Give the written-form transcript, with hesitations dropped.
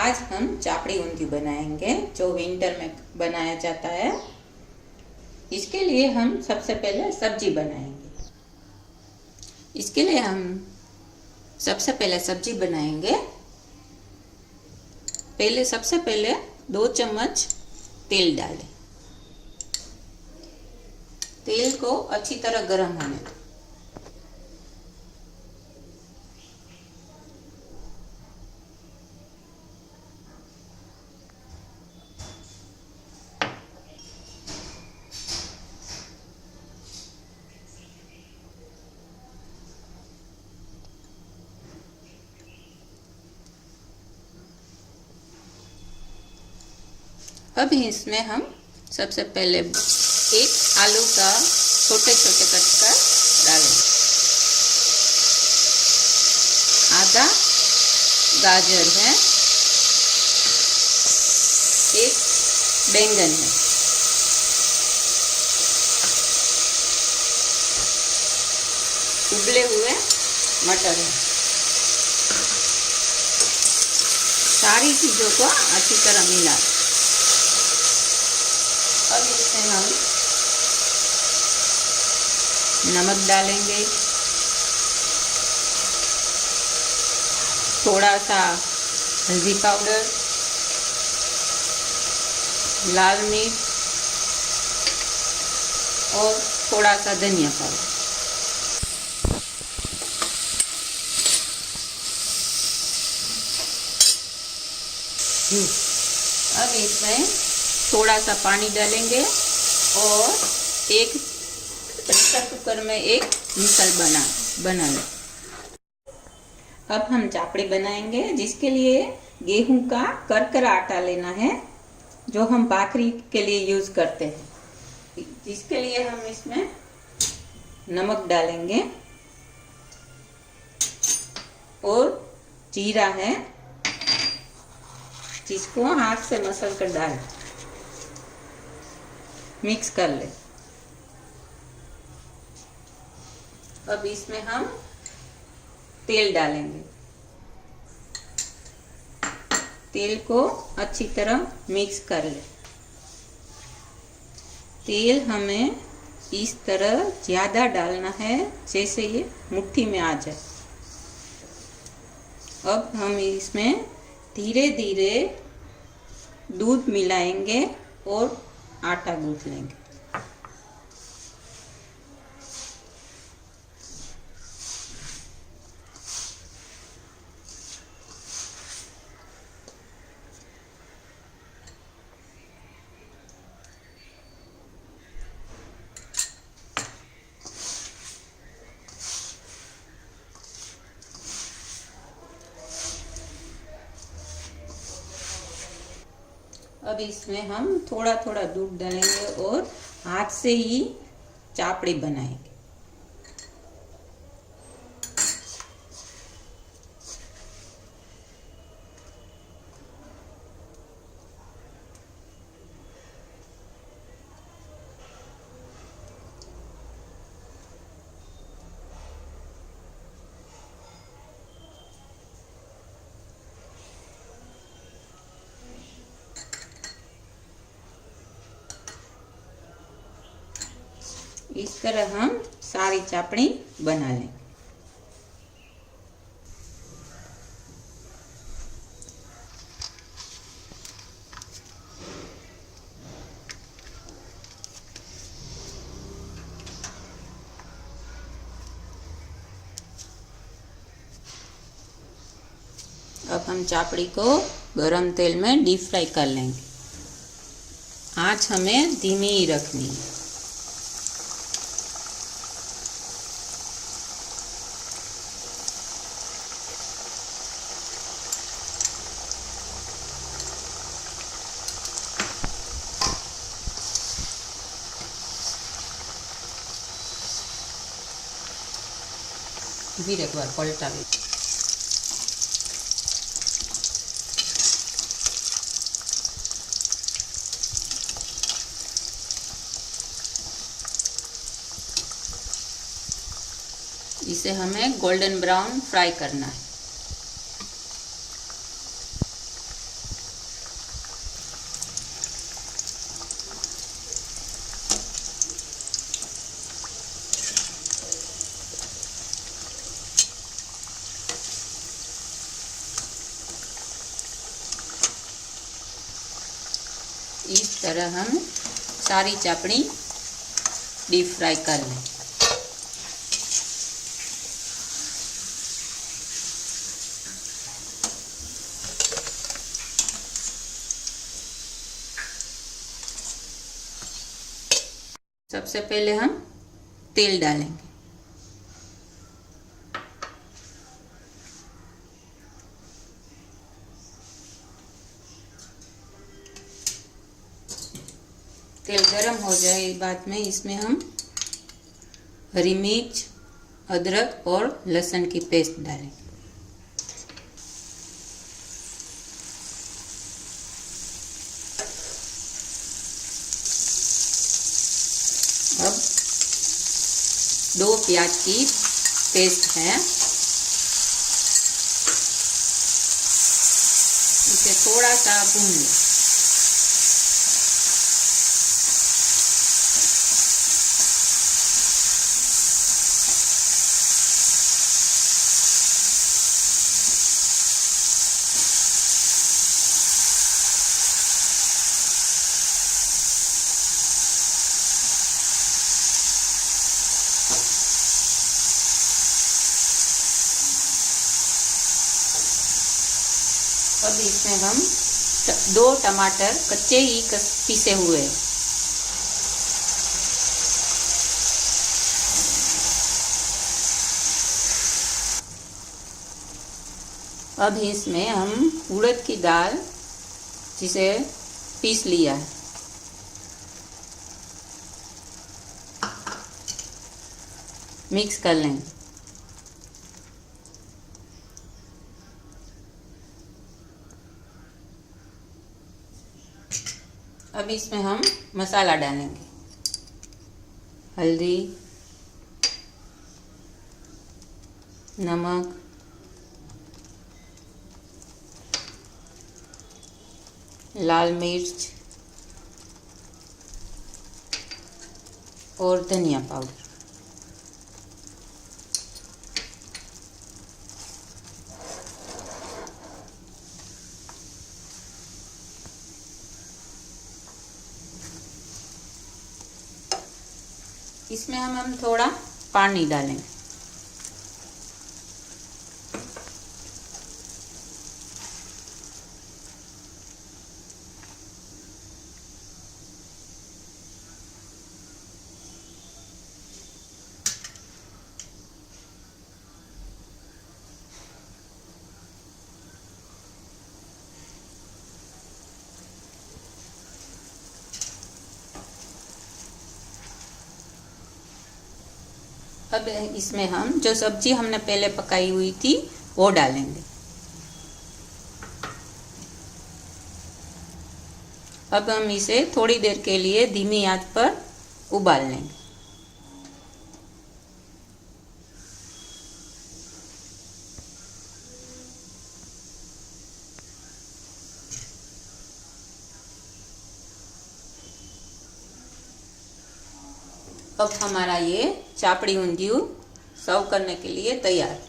आज हम चापड़ी ऊंधियू बनाएंगे जो विंटर में बनाया जाता है। इसके लिए हम सबसे पहले सब्जी बनाएंगे। इसके लिए हम सबसे पहले सब्जी बनाएंगे। सबसे पहले 2 चम्मच तेल डालें। तेल को अच्छी तरह गर्म होने दें। अब इसमें हम सबसे पहले एक आलू का छोटे छोटे कट कर डालेंगे। आधा गाजर है, एक बैंगन है, उबले हुए मटर है। सारी चीजों को अच्छी तरह मिला। अब इसमें हम नमक डालेंगे, थोड़ा सा हल्दी पाउडर, लाल मिर्च और थोड़ा सा धनिया पाउडर। अब इसमें थोड़ा सा पानी डालेंगे और एक प्रेशर कुकर में एक मिसल बना लें। अब हम चापड़ी बनाएंगे, जिसके लिए गेहूं का करकरा आटा लेना है जो हम भाखरी के लिए यूज करते हैं। जिसके लिए हम इसमें नमक डालेंगे और जीरा है जिसको हाथ से मसल कर डालें, मिक्स कर ले। अब इसमें हम तेल डालेंगे। तेल को अच्छी तरह मिक्स कर ले। तेल हमें इस तरह ज्यादा डालना है जैसे ये मुट्ठी में आ जाए। अब हम इसमें धीरे धीरे दूध मिलाएंगे और आटा गूंथ लेंगे। अब इसमें हम थोड़ा थोड़ा दूध डालेंगे और हाथ से ही चापड़ी बनाएंगे। इस तरह हम सारी चापड़ी बना लें। अब हम चापड़ी को गरम तेल में डीप फ्राई कर लेंगे। आंच हमें धीमी ही रखनी है। फिर एक बार पलटा लें। इसे हमें गोल्डन ब्राउन फ्राई करना है। इस तरह हम सारी चापड़ी डीप फ्राई कर लें। सबसे पहले हम तेल डालेंगे। तेल गरम हो जाए बाद में इसमें हम हरी मिर्च, अदरक और लहसुन की पेस्ट डालेंगे। अब 2 प्याज की पेस्ट है, इसे थोड़ा सा भून लें। अब इसमें हम 2 टमाटर कच्चे ही पीसे हुए हैं। अब इसमें हम उड़द की दाल जिसे पीस लिया है मिक्स कर लेंगे। अब इसमें हम मसाला डालेंगे। हल्दी, नमक, लाल मिर्च और धनिया पाउडर। इसमें हम थोड़ा पानी डालेंगे। अब इसमें हम जो सब्जी हमने पहले पकाई हुई थी वो डालेंगे। अब हम इसे थोड़ी देर के लिए धीमी आंच पर उबाल लेंगे। अब हमारा ये चापड़ी ऊंधियू सर्व करने के लिए तैयार है।